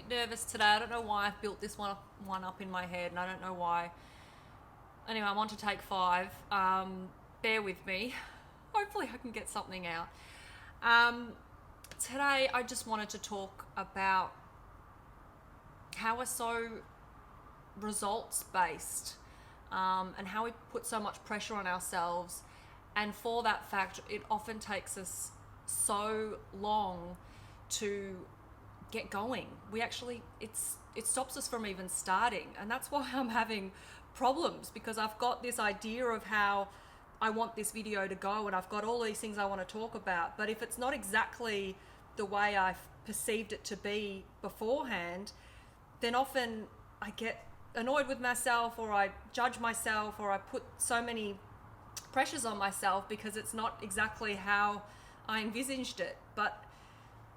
bit nervous today. I don't know why I've built this one up in my head, and I don't know why. Anyway, I'm on to take 5. Bear with me. Hopefully, I can get something out. Today, I just wanted to talk about how we're so results based, and how we put so much pressure on ourselves. And for that fact, it often takes us so long to get going. It stops us from even starting, and that's why I'm having problems, because I've got this idea of how I want this video to go, and I've got all these things I want to talk about, but if it's not exactly the way I've perceived it to be beforehand, then often I get annoyed with myself, or I judge myself, or I put so many pressures on myself because it's not exactly how I envisaged it. But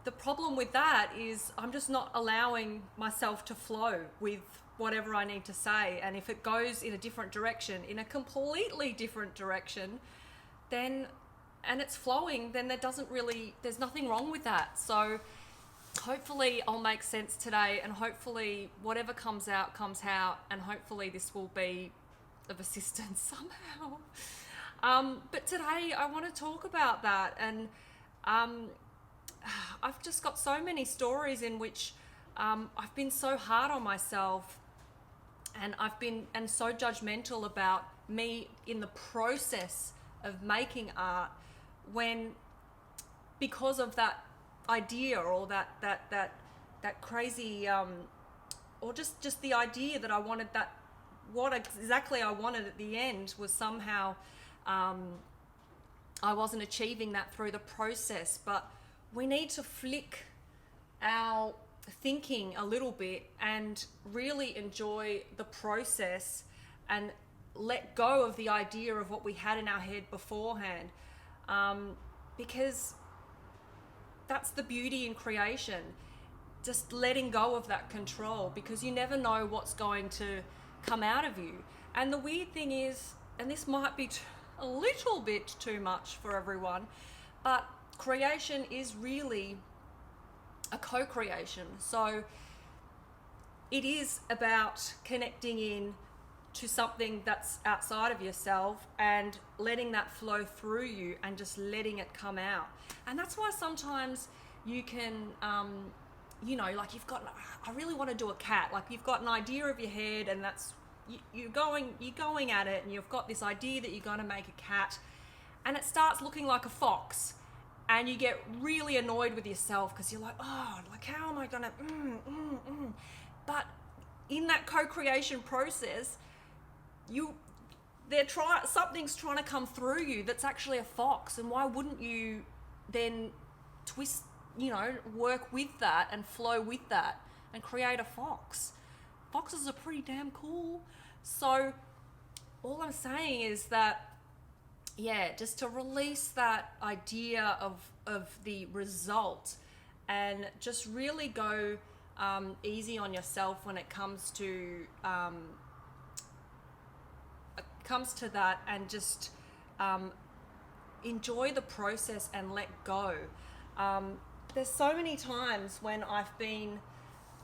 the problem with that is I'm just not allowing myself to flow with whatever I need to say. And if it goes in a different direction, in a completely different direction, then, and it's flowing, then there's nothing wrong with that. So hopefully I'll make sense today, and hopefully whatever comes out, and hopefully this will be of assistance somehow. But today I want to talk about that, and I've just got so many stories in which I've been so hard on myself, and I've been so judgmental about me in the process of making art, when because of that idea, or that crazy or just the idea that I wanted, that what exactly I wanted at the end was somehow I wasn't achieving that through the process. But we need to flick our thinking a little bit and really enjoy the process, and let go of the idea of what we had in our head beforehand, because that's the beauty in creation, just letting go of that control, because you never know what's going to come out of you. And the weird thing is, and this might be a little bit too much for everyone, but creation is really a co-creation. So it is about connecting in to something that's outside of yourself and letting that flow through you, and just letting it come out. And that's why sometimes you can like, you've got, I really want to do a cat, like you've got an idea of your head, and that's you're going at it, and you've got this idea that you're going to make a cat, and it starts looking like a fox, and you get really annoyed with yourself because you're like, oh, like, how am I gonna but in that co-creation process, something's trying to come through you that's actually a fox. And why wouldn't you then twist, work with that and flow with that and create a fox? Foxes are pretty damn cool. So all I'm saying is that, just to release that idea of the result, and just really go easy on yourself when it comes to that, and just enjoy the process and let go. There's so many times when I've been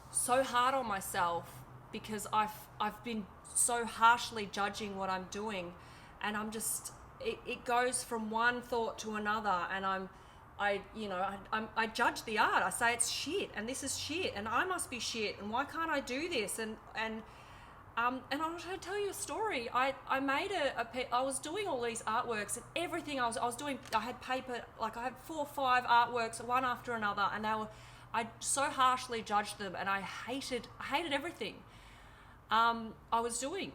so hard on myself because I've been so harshly judging what I'm doing, and I'm just, it goes from one thought to another, and I judge the art. I say it's shit, and this is shit, and I must be shit, and why can't I do this? And I'm going to tell you a story. I made I was doing all these artworks, and everything I was doing, I had paper, like I had 4 or 5 artworks, one after another, and I so harshly judged them, and I hated everything I was doing.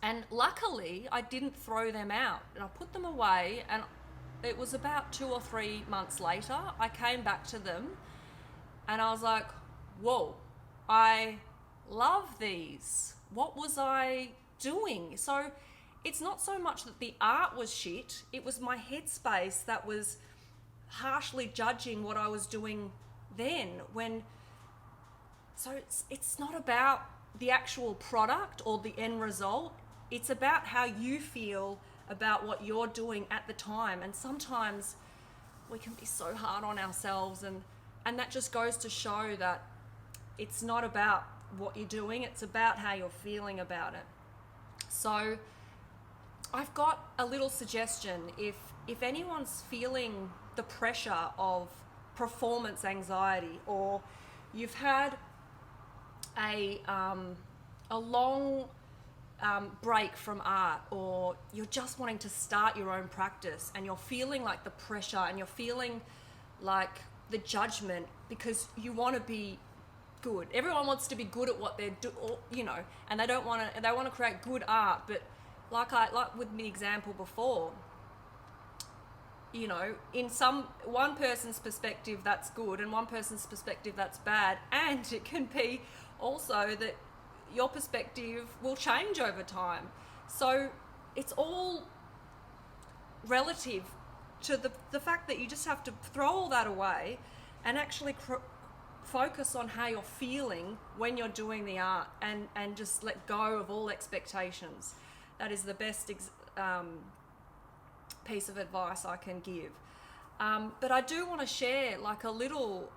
And luckily, I didn't throw them out, and I put them away, and it was about 2 or 3 months later, I came back to them, and I was like, whoa, I love these. What was I doing? So it's not so much that the art was shit, it was my headspace that was harshly judging what I was doing then. So it's not about the actual product or the end result. It's about how you feel about what you're doing at the time. And sometimes we can be so hard on ourselves, and that just goes to show that it's not about what you're doing, it's about how you're feeling about it. So I've got a little suggestion. If anyone's feeling the pressure of performance anxiety, or you've had a long break from art, or you're just wanting to start your own practice and you're feeling like the pressure and you're feeling like the judgment because you want to be good. Everyone wants to be good at what they're and they want to create good art, but like with the example before, in one person's perspective that's good and one person's perspective that's bad, and it can be also that your perspective will change over time. So it's all relative to the fact that you just have to throw all that away and actually focus on how you're feeling when you're doing the art, and just let go of all expectations. That is the best piece of advice I can give. But I do want to share like a little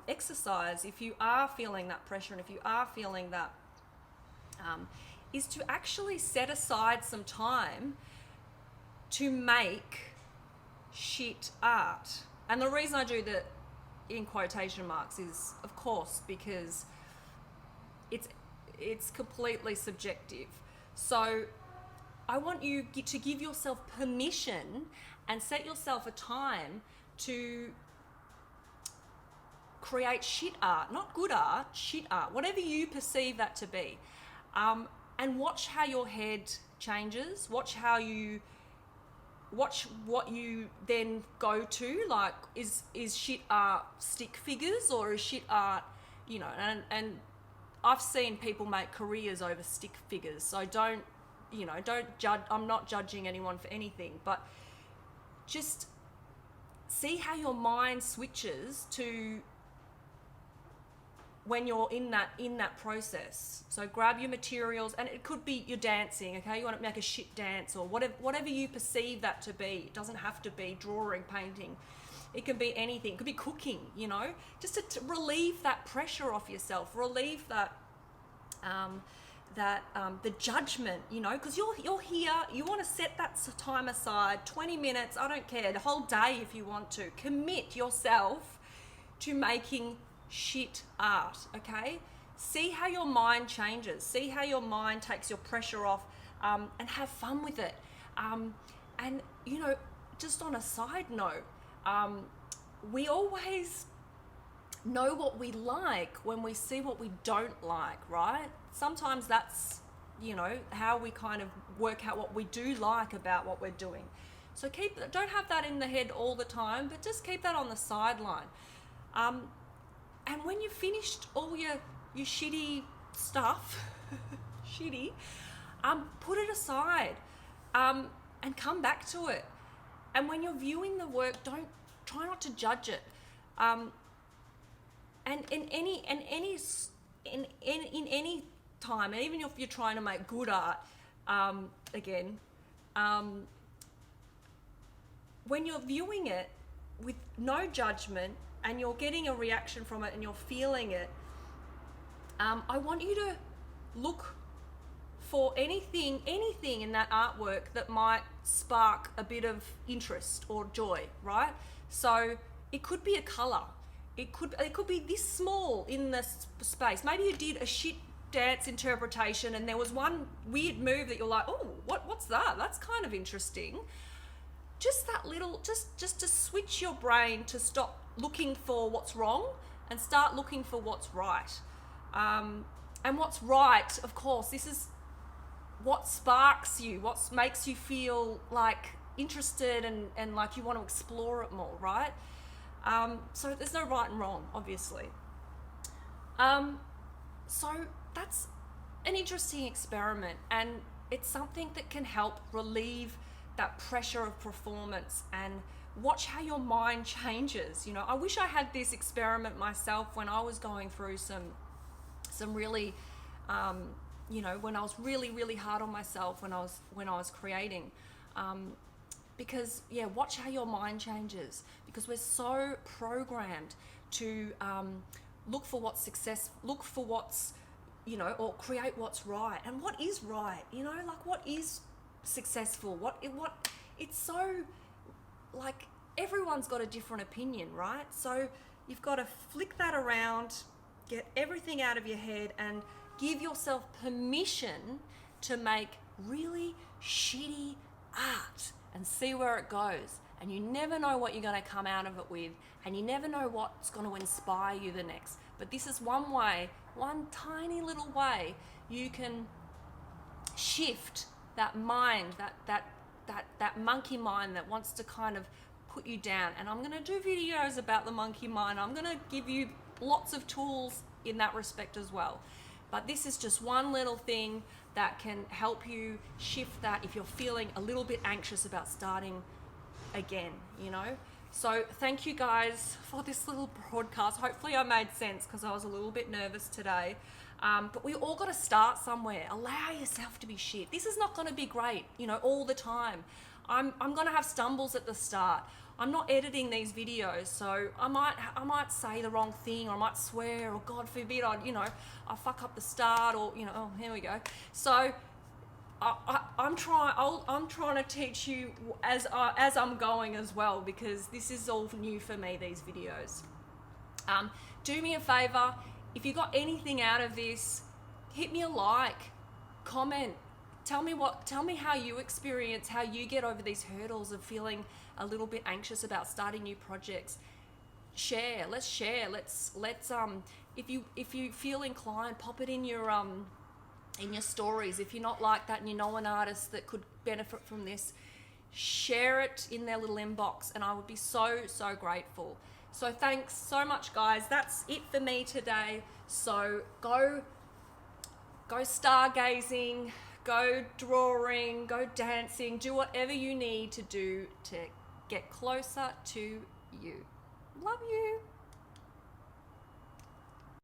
exercise if you are feeling that pressure, and if you are feeling that, is to actually set aside some time to make shit art. And the reason I do that in quotation marks is, of course, because it's completely subjective. So I want you to give yourself permission and set yourself a time to create shit art, not good art, shit art, whatever you perceive that to be. And watch how your head changes. Watch what you then go to. Like, is shit art stick figures, or is shit art, and I've seen people make careers over stick figures. So don't judge. I'm not judging anyone for anything, but just see how your mind switches to when you're in that process. So grab your materials, and it could be you're dancing, okay? You want to make a shit dance, or whatever you perceive that to be. It doesn't have to be drawing, painting. It can be anything. It could be cooking, just to relieve that pressure off yourself, relieve that the judgment, because you're here, you want to set that time aside, 20 minutes, I don't care, the whole day if you want to. Commit yourself to making shit art, okay? See how your mind changes. See how your mind takes your pressure off, and have fun with it. And, just on a side note, we always know what we like when we see what we don't like, right? Sometimes that's, how we kind of work out what we do like about what we're doing. So don't have that in the head all the time, but just keep that on the sideline. And when you've finished all your shitty stuff, put it aside, and come back to it. And when you're viewing the work, try not to judge it. And in any time, and even if you're trying to make good art, when you're viewing it with no judgment and you're getting a reaction from it and you're feeling it, I want you to look for anything in that artwork that might spark a bit of interest or joy, right? So it could be a color. It could be this small in the space. Maybe you did a shit dance interpretation and there was one weird move that you're like, oh, what's that? That's kind of interesting. Just that little, just to switch your brain to stop looking for what's wrong and start looking for what's right. And what's right, of course, this is what sparks you, what makes you feel like interested and like you want to explore it more, right? So there's no right and wrong, obviously. So that's an interesting experiment, and it's something that can help relieve that pressure of performance and watch how your mind changes. I wish I had this experiment myself when I was going through some really, when I was really, really hard on myself when I was creating. Because watch how your mind changes, because we're so programmed to look for what's success, look for what's, or create what's right. And what is right? Like, what is successful? It's so, like, everyone's got a different opinion, right? So you've got to flick that around, get everything out of your head, and give yourself permission to make really shitty art and see where it goes. And you never know what you're going to come out of it with, and you never know what's going to inspire you the next. But this is one way, one tiny little way you can shift that mind, that monkey mind that wants to kind of put you down. And I'm going to do videos about the monkey mind. I'm going to give you lots of tools in that respect as well. But this is just one little thing that can help you shift that if you're feeling a little bit anxious about starting again, So thank you guys for this little broadcast. Hopefully I made sense, because I was a little bit nervous today. But we all got to start somewhere. Allow yourself to be shit. This is not going to be great, all the time. I'm going to have stumbles at the start. I'm not editing these videos, so I might say the wrong thing, or I might swear, or God forbid, I fuck up the start, or oh, here we go. So I'm trying to teach you as I'm going as well, because this is all new for me, these videos. Do me a favor, if you got anything out of this, hit me a like, comment, tell me how you experience, how you get over these hurdles of feeling a little bit anxious about starting new projects. Let's share. Let's if you feel inclined, pop it in your stories. If you're not like that and you know an artist that could benefit from this, share it in their little inbox, and I would be so grateful. So thanks so much, guys. That's it for me today. So go stargazing, go drawing, go dancing, do whatever you need to do to get closer to you. Love you.